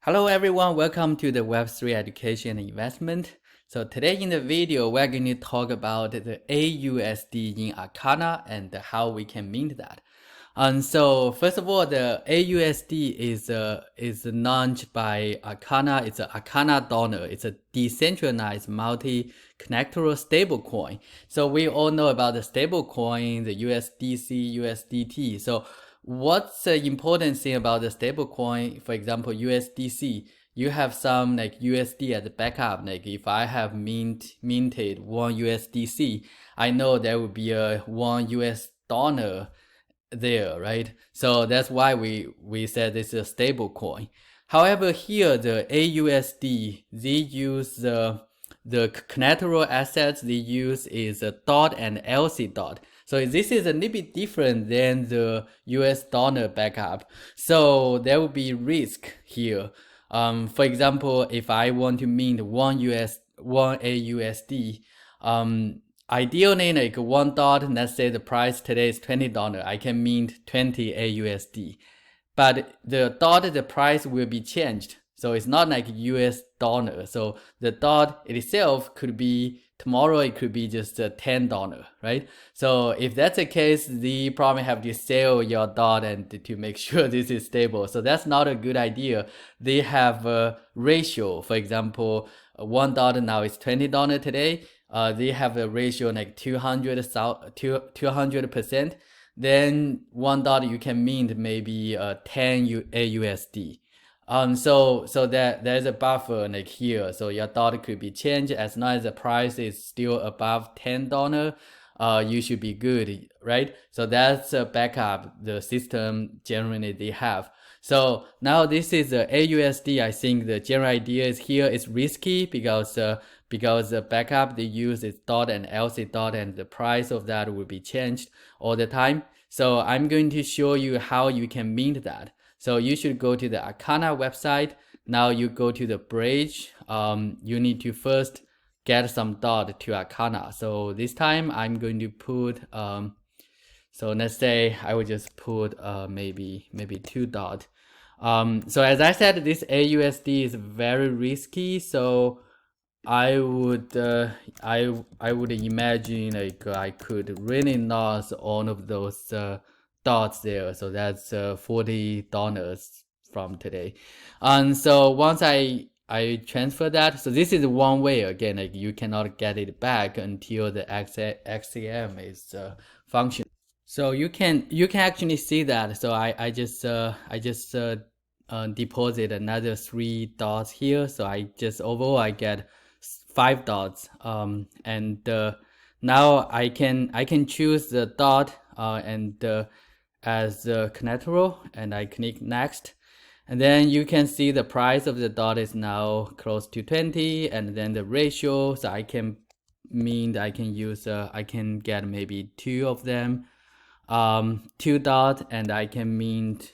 Hello everyone, welcome to the Web3 Education and Investment. So today in the video, we're going to talk about the aUSD in Acala and how we can mint that. And so first of all, the aUSD is launched by Acala. It's an Acala donor. It's a decentralized multi-connector stablecoin. So we all know about the stablecoin, the USDC, USDT. So what's the important thing about the stablecoin? For example, USDC, you have some like USD as a backup. Like if I have minted one USDC, I know there will be a $1 US there, right? So that's why we said this is a stable coin. However, here the aUSD, they use the collateral assets they use is a DOT and LC DOT. So this is a little bit different than the US dollar backup. So there will be risk here. For example, if I want to mint one aUSD, ideally like one DOT, let's say the price today is $20, I can mint 20 aUSD. But the DOT, the price will be changed. So it's not like US dollar. So the DOT itself could be, tomorrow it could be just $10, right? So if that's the case, they probably have to sell your DOT and to make sure this is stable. So that's not a good idea. They have a ratio. For example, one DOT now is $20 today. They have a ratio like 200%. Then one DOT you can mint maybe 10 aUSD. So there's a buffer like here. So your DOT could be changed as long as the price is still above $10. You should be good, right? So that's a backup the system generally they have. So now this is the aUSD. I think the general idea is here it's risky because the backup they use is DOT and LC DOT, and the price of that will be changed all the time. So I'm going to show you how you can mint that. So you should go to the Acala website. Now you go to the bridge. You need to first get some DOT to Acala. So this time I'm going to put, so let's say I would just put maybe 2 DOT. So as I said, this aUSD is very risky. So I would imagine like I could really lose all of those DOTs there. So that's $40 from today. And so once I transfer that, so this is one way. Again, like you cannot get it back until the XCM is functioning. So you can actually see that. So I just deposit another 3 DOTs here. So overall I get 5 DOTs. And now I can choose the DOT as the collateral, and I click next, and then you can see the price of the DOT is now close to 20, and then the ratio. So I can get maybe 2 of them, 2 DOT, and I can mint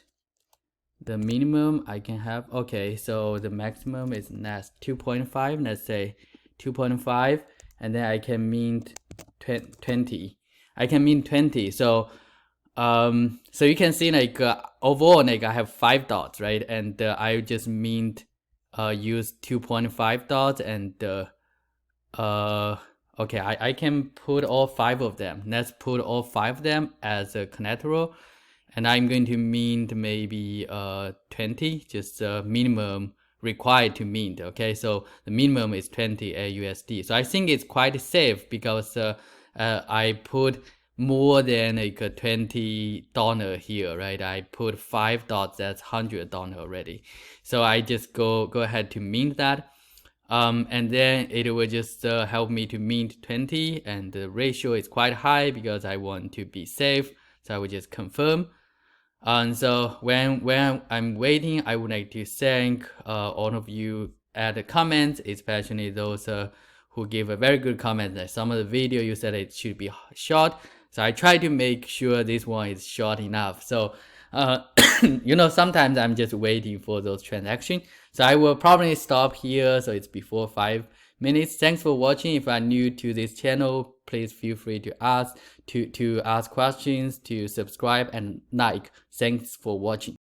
the minimum I can have. Okay, so the maximum is 2.5. Let's say 2.5, and then I can mint 20. I can mint 20. So you can see like overall like I have 5 DOTs, right? And I just use 2.5 DOTs, and okay, I can put all 5 of them. Let's put all 5 of them as a collateral, and I'm going to mint maybe 20, just minimum required to mint. Okay, so the minimum is 20 aUSD. So I think it's quite safe because I put more than like $20 here, right? I put 5 DOTs, that's $100 already. So I just go ahead to mint that, and then it will just help me to mint 20, and the ratio is quite high because I want to be safe. So I will just confirm. And so when I'm waiting, I would like to thank all of you at the comments, especially those who give a very good comment. That some of the video you said it should be short. So I try to make sure this one is short enough. So, sometimes I'm just waiting for those transactions. So I will probably stop here. So it's before 5 minutes. Thanks for watching. If you are new to this channel, please feel free to ask questions, to subscribe and like. Thanks for watching.